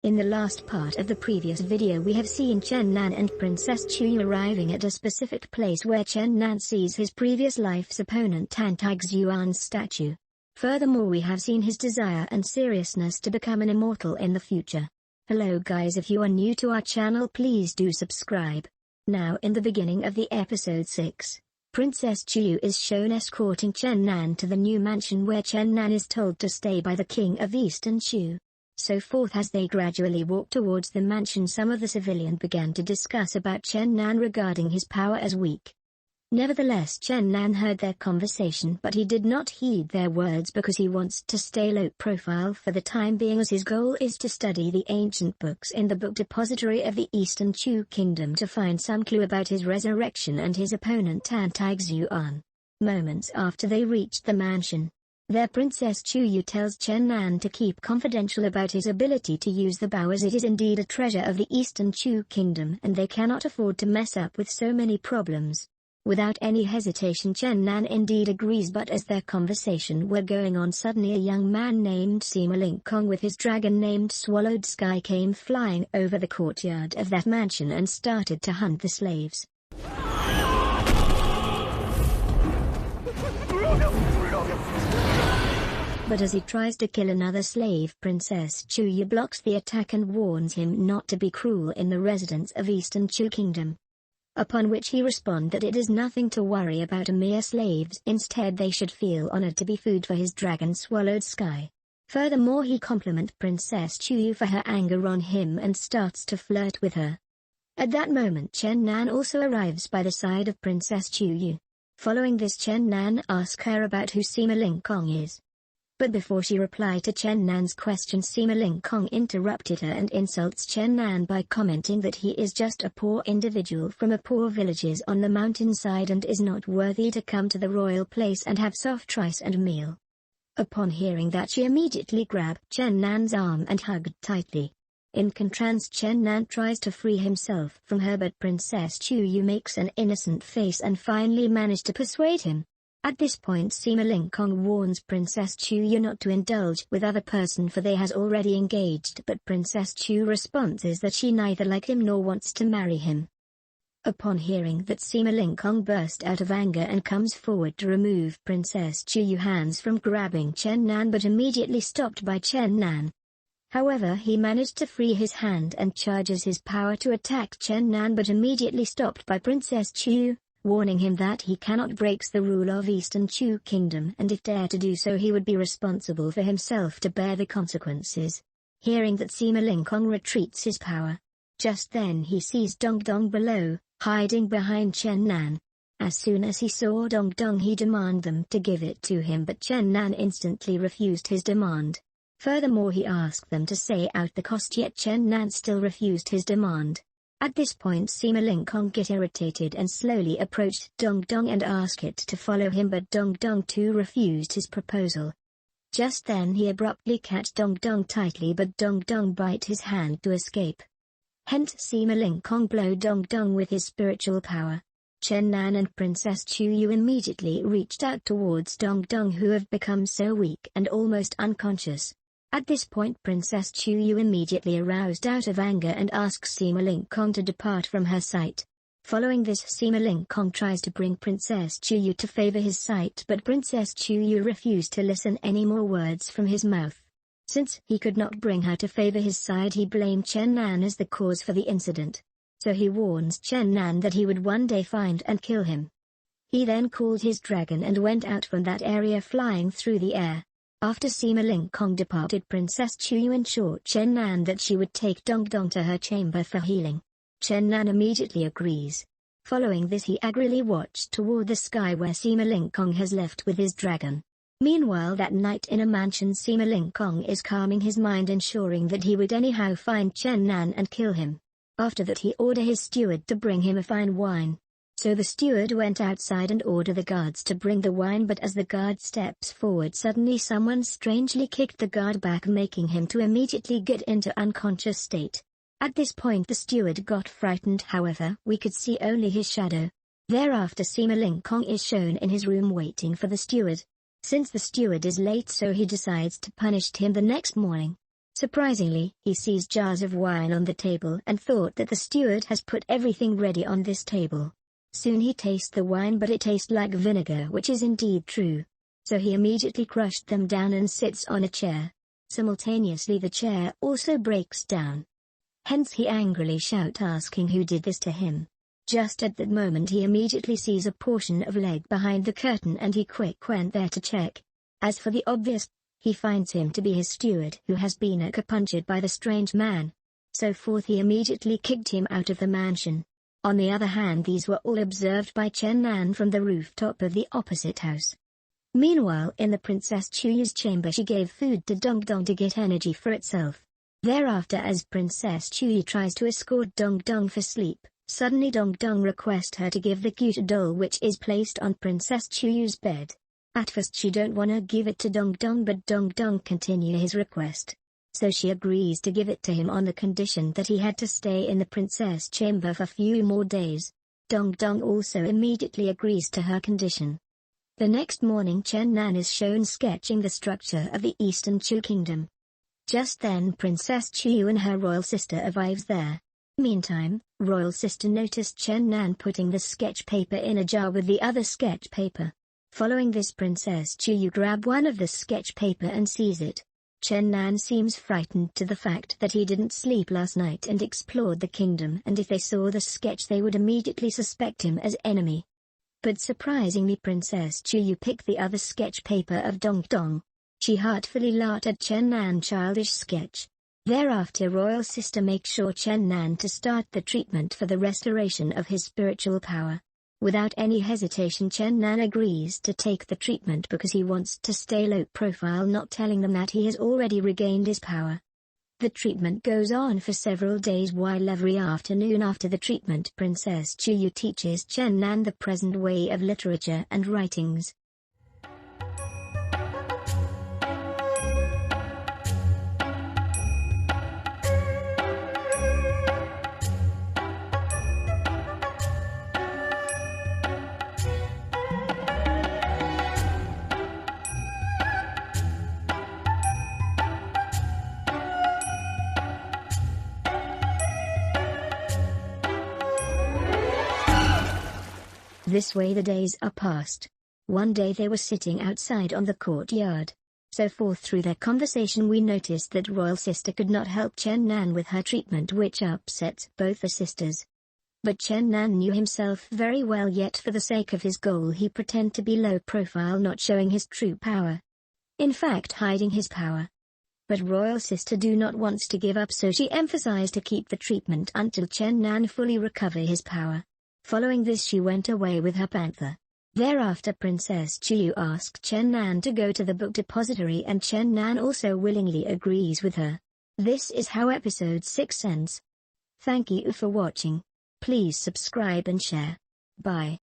In the last part of the previous video we have seen Chen Nan and Princess Chuyu arriving at a specific place where Chen Nan sees his previous life's opponent Tan Taixuan's statue. Furthermore we have seen his desire and seriousness to become an immortal in the future. Hello guys, if you are new to our channel please do subscribe. Now in the beginning of the episode 6, Princess Chuyu is shown escorting Chen Nan to the new mansion where Chen Nan is told to stay by the king of Eastern Shu. So forth as they gradually walk towards the mansion, some of the civilians began to discuss about Chen Nan regarding his power as weak. Nevertheless Chen Nan heard their conversation but he did not heed their words because he wants to stay low profile for the time being, as his goal is to study the ancient books in the book depository of the Eastern Shu kingdom to find some clue about his resurrection and his opponent Tan Taixuan. Moments after they reached the mansion, their Princess Chuyu tells Chen Nan to keep confidential about his ability to use the bow, as it is indeed a treasure of the Eastern Shu kingdom and they cannot afford to mess up with so many problems. Without any hesitation Chen Nan indeed agrees, but as their conversation were going on, suddenly a young man named Sima Lingkong with his dragon named Swallowed Sky came flying over the courtyard of that mansion and started to hunt the slaves. But as he tries to kill another slave, Princess Chuyu blocks the attack and warns him not to be cruel in the residents of Eastern Shu kingdom. Upon which he responds that it is nothing to worry about, a mere slaves, instead they should feel honored to be food for his dragon Swallowed Sky. Furthermore he compliments Princess Chuyu for her anger on him and starts to flirt with her. At that moment Chen Nan also arrives by the side of Princess Chuyu. Following this Chen Nan asks her about who Sima Lingkong is. But before she replied to Chen Nan's question, Sima Lingkong interrupted her and insults Chen Nan by commenting that he is just a poor individual from a poor villages on the mountainside and is not worthy to come to the royal place and have soft rice and meal. Upon hearing that she immediately grabbed Chen Nan's arm and hugged tightly. In contrast Chen Nan tries to free himself from her, but Princess Chuyu makes an innocent face and finally managed to persuade him. At this point Sima Lingkong warns Princess Chuyu not to indulge with other person for they has already engaged, but Princess Chu responds is that she neither like him nor wants to marry him. Upon hearing that, Sima Lingkong burst out of anger and comes forward to remove Princess Chuyu hands from grabbing Chen Nan, but immediately stopped by Chen Nan. However he managed to free his hand and charges his power to attack Chen Nan, but immediately stopped by Princess Chuyu, warning him that he cannot break the rule of Eastern Shu kingdom and if dare to do so he would be responsible for himself to bear the consequences. Hearing that, Sima Lingkong retreats his power. Just then he sees Dong Dong below, hiding behind Chen Nan. As soon as he saw Dong Dong he demanded them to give it to him, but Chen Nan instantly refused his demand. Furthermore he asked them to say out the cost, yet Chen Nan still refused his demand. At this point Sima Lingkong get irritated and slowly approached Dong Dong and asked it to follow him, but Dong Dong too refused his proposal. Just then he abruptly catch Dong Dong tightly, but Dong Dong bite his hand to escape. Hence Sima Lingkong blow Dong Dong with his spiritual power. Chen Nan and Princess Chuyu immediately reached out towards Dong Dong, who have become so weak and almost unconscious. At this point Princess Chuyu immediately aroused out of anger and asks Sima Lingkong to depart from her sight. Following this Sima Lingkong tries to bring Princess Chuyu to favor his sight, but Princess Chuyu refused to listen any more words from his mouth. Since he could not bring her to favor his side, he blamed Chen Nan as the cause for the incident. So he warns Chen Nan that he would one day find and kill him. He then called his dragon and went out from that area flying through the air. After Sima Lingkong departed, Princess Chuyu ensured Chen Nan that she would take Dong Dong to her chamber for healing. Chen Nan immediately agrees. Following this he angrily watched toward the sky where Sima Lingkong has left with his dragon. Meanwhile that night in a mansion, Sima Lingkong is calming his mind, ensuring that he would anyhow find Chen Nan and kill him. After that he ordered his steward to bring him a fine wine. So the steward went outside and ordered the guards to bring the wine, but as the guard steps forward suddenly someone strangely kicked the guard back, making him to immediately get into unconscious state. At this point the steward got frightened, however we could see only his shadow. Thereafter Sima Lingkong is shown in his room waiting for the steward. Since the steward is late, so he decides to punish him the next morning. Surprisingly, he sees jars of wine on the table and thought that the steward has put everything ready on this table. Soon he tastes the wine, but it tastes like vinegar, which is indeed true. So he immediately crushed them down and sits on a chair. Simultaneously the chair also breaks down. Hence he angrily shouts, asking who did this to him. Just at that moment he immediately sees a portion of leg behind the curtain and he quick went there to check. As for the obvious, he finds him to be his steward who has been acupunctured by the strange man. So forth he immediately kicked him out of the mansion. On the other hand, these were all observed by Chen Nan from the rooftop of the opposite house. Meanwhile, in the Princess Chuyu's chamber, she gave food to Dong Dong to get energy for itself. Thereafter, as Princess Chuyu tries to escort Dong Dong for sleep, suddenly Dong Dong requests her to give the cute doll which is placed on Princess Chuyu's bed. At first she don't wanna give it to Dong Dong, but Dong Dong continue his request. So she agrees to give it to him on the condition that he had to stay in the princess chamber for few more days. Dong Dong also immediately agrees to her condition. The next morning Chen Nan is shown sketching the structure of the Eastern Chu Kingdom. Just then Princess Chu and her royal sister arrives there. Meantime, royal sister noticed Chen Nan putting the sketch paper in a jar with the other sketch paper. Following this, Princess Chu grabbed one of the sketch paper and sees it. Chen Nan seems frightened to the fact that he didn't sleep last night and explored the kingdom, and if they saw the sketch they would immediately suspect him as enemy. But surprisingly Princess Chu picked the other sketch paper of Dong Dong. She heartfully laughed at Chen Nan's childish sketch. Thereafter royal sister makes sure Chen Nan to start the treatment for the restoration of his spiritual power. Without any hesitation Chen Nan agrees to take the treatment because he wants to stay low profile, not telling them that he has already regained his power. The treatment goes on for several days, while every afternoon after the treatment Princess Chu teaches Chen Nan the present way of literature and writings. This way the days are passed. One day they were sitting outside on the courtyard. So forth through their conversation we noticed that royal sister could not help Chen Nan with her treatment, which upsets both the sisters. But Chen Nan knew himself very well, yet for the sake of his goal he pretended to be low profile, not showing his true power. In fact hiding his power. But royal sister do not want to give up, so she emphasized to keep the treatment until Chen Nan fully recover his power. Following this she went away with her panther. Thereafter Princess Chu asked Chen Nan to go to the book depository, and Chen Nan also willingly agrees with her. This is how episode 6 ends. Thank you for watching. Please subscribe and share. Bye.